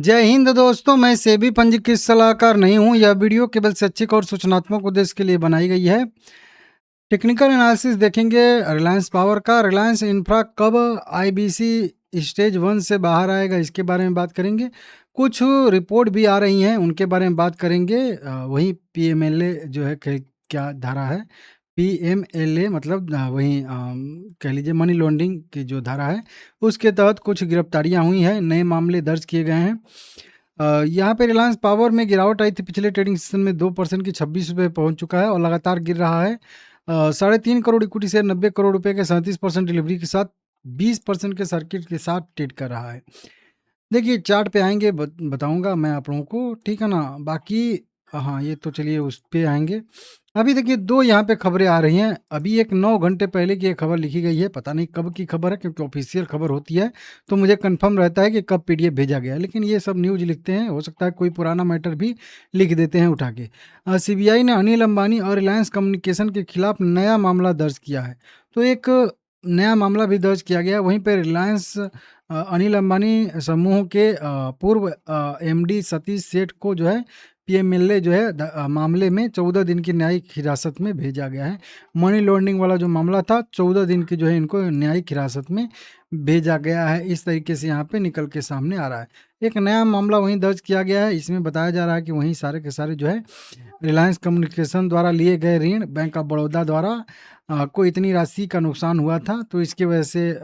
जय हिंद दोस्तों, मैं सेबी पंजीकृत सलाहकार नहीं हूँ। यह वीडियो केवल शैक्षिक और सूचनात्मक उद्देश्य के लिए बनाई गई है। टेक्निकल एनालिसिस देखेंगे रिलायंस पावर का। रिलायंस इंफ्रा कब आईबीसी स्टेज 1 से बाहर आएगा, इसके बारे में बात करेंगे। कुछ रिपोर्ट भी आ रही हैं, उनके बारे में बात करेंगे। वही पीएमएलए जो है क्या धारा है, पीएमएलए मतलब वही कह लीजिए मनी लॉन्ड्रिंग की जो धारा है, उसके तहत कुछ गिरफ्तारियां हुई हैं, नए मामले दर्ज किए गए हैं। यहाँ पे रिलायंस पावर में गिरावट आई थी। पिछले ट्रेडिंग सेशन में 2% की 26 रुपये पहुंच चुका है और लगातार गिर रहा है। 3.5 करोड़ इक्विटी शेयर 90 करोड़ रुपए के 37% डिलीवरी के साथ 20% के सर्किट के साथ ट्रेड कर रहा है। देखिए चार्ट पे आएंगे, बताऊंगा मैं आप लोगों को, ठीक है ना। बाकी हाँ, ये तो चलिए उस पे आएंगे। अभी देखिए दो यहाँ पे खबरें आ रही हैं। अभी एक 9 घंटे पहले की एक खबर लिखी गई है, पता नहीं कब की खबर है, क्योंकि ऑफिशियल खबर होती है तो मुझे कंफर्म रहता है कि कब पीडीएफ भेजा गया है। लेकिन ये सब न्यूज़ लिखते हैं, हो सकता है कोई पुराना मैटर भी लिख देते हैं उठा के। सीबीआई ने अनिल अंबानी और रिलायंस कम्युनिकेशन के खिलाफ नया मामला दर्ज किया है। तो एक नया मामला भी दर्ज किया गया। वहीं पर रिलायंस अनिल अंबानी समूह के पूर्व एमडी सतीश सेठ को जो है पीएमएलए जो है मामले में 14 दिन की न्यायिक हिरासत में भेजा गया है। मनी लॉन्ड्रिंग वाला जो मामला था, 14 दिन की जो है इनको न्यायिक हिरासत में भेजा गया है। इस तरीके से यहाँ पे निकल के सामने आ रहा है। एक नया मामला वहीं दर्ज किया गया है। इसमें बताया जा रहा है कि वहीं सारे के सारे जो है रिलायंस कम्युनिकेशन द्वारा लिए गए ऋण बैंक ऑफ बड़ौदा द्वारा को इतनी राशि का नुकसान हुआ था, तो इसकी वजह से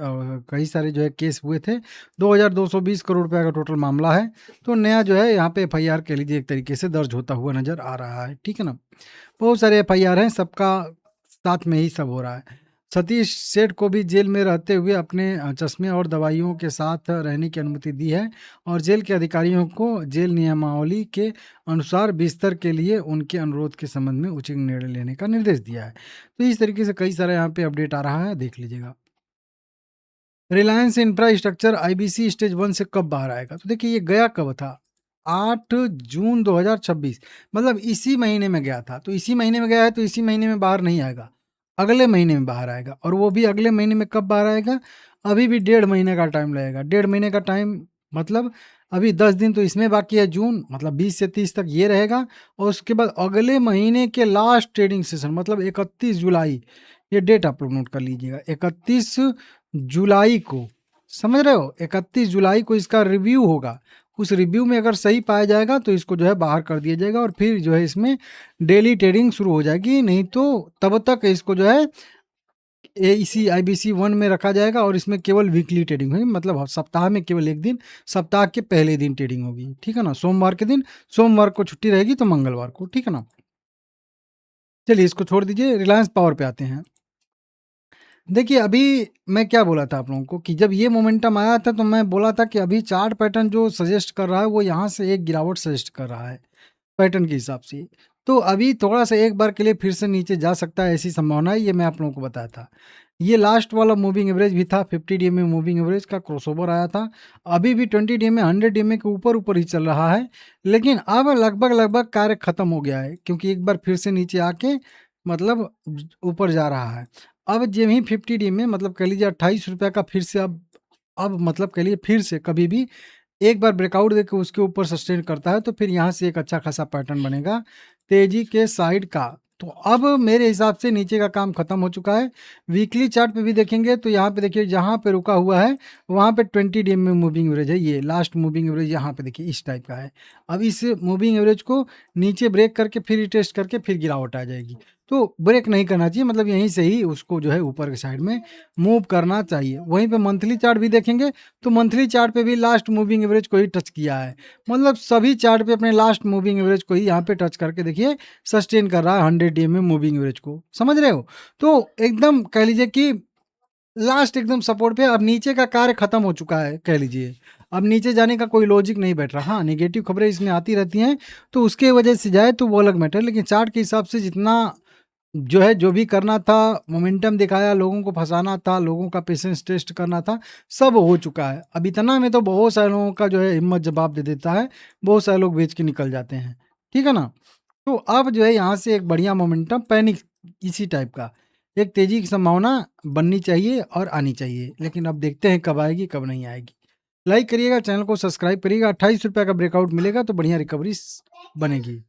कई सारे जो है केस हुए थे। 2220 करोड़ रुपए का टोटल मामला है। तो नया जो है यहाँ पे एफआईआर कह लीजिए एक तरीके से दर्ज होता हुआ नजर आ रहा है, ठीक है ना। बहुत सारे एफआईआर हैं, सबका साथ में ही सब हो रहा है। सतीश सेठ को भी जेल में रहते हुए अपने चश्मे और दवाइयों के साथ रहने की अनुमति दी है और जेल के अधिकारियों को जेल नियमावली के अनुसार बिस्तर के लिए उनके अनुरोध के संबंध में उचित निर्णय लेने का निर्देश दिया है। तो इस तरीके से कई सारे यहाँ पे अपडेट आ रहा है, देख लीजिएगा। रिलायंस इंफ्रास्ट्रक्चर आईबीसी स्टेज 1 से कब बाहर आएगा, तो देखिए ये गया कब था, 8 जून 2026, मतलब इसी महीने में गया था। तो इसी महीने में गया है तो इसी महीने में बाहर नहीं आएगा, अगले महीने में बाहर आएगा। और वो भी अगले महीने में कब बाहर आएगा, अभी भी 1.5 महीने का टाइम लगेगा। 1.5 महीने का टाइम मतलब अभी 10 दिन तो इसमें बाकी है, जून मतलब 20 से 30 तक ये रहेगा। और उसके बाद अगले महीने के लास्ट ट्रेडिंग सेशन मतलब 31 जुलाई, ये डेट आप लोग नोट कर लीजिएगा, 31 जुलाई को, समझ रहे हो, 31 जुलाई को इसका रिव्यू होगा। उस रिव्यू में अगर सही पाया जाएगा तो इसको जो है बाहर कर दिया जाएगा और फिर जो है इसमें डेली ट्रेडिंग शुरू हो जाएगी। नहीं तो तब तक इसको जो है इसी आईबीसी 1 में रखा जाएगा और इसमें केवल वीकली ट्रेडिंग होगी, मतलब सप्ताह में केवल एक दिन, सप्ताह के पहले दिन ट्रेडिंग होगी, ठीक है ना। सोमवार के दिन, सोमवार को छुट्टी रहेगी तो मंगलवार को, ठीक है ना। चलिए इसको छोड़ दीजिए, रिलायंस पावर पे आते हैं। देखिए अभी मैं क्या बोला था आप लोगों को कि जब ये मोमेंटम आया था तो मैं बोला था कि अभी चार्ट पैटर्न जो सजेस्ट कर रहा है वो यहाँ से एक गिरावट सजेस्ट कर रहा है पैटर्न के हिसाब से। तो अभी थोड़ा सा एक बार के लिए फिर से नीचे जा सकता है, ऐसी संभावना है, ये मैं आप लोगों को बताया था। ये लास्ट वाला मूविंग एवरेज भी था, 50 डीएमए मूविंग एवरेज का क्रॉसओवर आया था। अभी भी 20 डीएमए 100 डीएमए के ऊपर ऊपर ही चल रहा है। लेकिन अब लगभग लगभग कार्य खत्म हो गया है, क्योंकि एक बार फिर से नीचे आके मतलब ऊपर जा रहा है। अब जब ही 50 डीएमए मतलब कह लीजिए 28 रुपये का फिर से अब मतलब कह लीजिए फिर से कभी भी एक बार ब्रेकआउट देके उसके ऊपर सस्टेन करता है तो फिर यहाँ से एक अच्छा खासा पैटर्न बनेगा तेजी के साइड का। तो अब मेरे हिसाब से नीचे का काम खत्म हो चुका है। वीकली चार्ट पे भी देखेंगे तो यहाँ पे देखिए जहाँ पे रुका हुआ है वहाँ पे 20 डीएम में मूविंग एवरेज है, ये लास्ट मूविंग एवरेज यहाँ पे देखिए इस टाइप का है। अब इस मूविंग एवरेज को नीचे ब्रेक करके फिर टेस्ट करके फिर गिरावट आ जाएगी। तो ब्रेक नहीं करना चाहिए, मतलब यहीं से ही उसको जो है ऊपर के साइड में मूव करना चाहिए। वहीं पे मंथली चार्ट भी देखेंगे तो मंथली चार्ट पे भी लास्ट मूविंग एवरेज को ही टच किया है, मतलब सभी चार्ट पे अपने लास्ट मूविंग एवरेज को ही यहाँ पे टच करके देखिए सस्टेन कर रहा है 100 डीएम मूविंग एवरेज को, समझ रहे हो। तो एकदम कह लीजिए कि लास्ट एकदम सपोर्ट पे, अब नीचे का कार्य खत्म हो चुका है कह लीजिए। अब नीचे जाने का कोई लॉजिक नहीं बैठ रहा। हाँ, नेगेटिव खबरें इसमें आती रहती हैं तो उसके वजह से जाए तो वो अलग मैटर, लेकिन चार्ट के हिसाब से जितना जो है जो भी करना था, मोमेंटम दिखाया, लोगों को फंसाना था, लोगों का पेशेंस टेस्ट करना था, सब हो चुका है। अब इतना में तो बहुत सारे लोगों का जो है हिम्मत जवाब दे देता है, बहुत सारे लोग बेच के निकल जाते हैं, ठीक है ना। तो अब जो है यहाँ से एक बढ़िया मोमेंटम पैनिक इसी टाइप का एक तेजी की संभावना बननी चाहिए और आनी चाहिए, लेकिन अब देखते हैं कब आएगी कब नहीं आएगी। लाइक करिएगा, चैनल को सब्सक्राइब करिएगा। ₹28 का ब्रेकआउट मिलेगा तो बढ़िया रिकवरी बनेगी।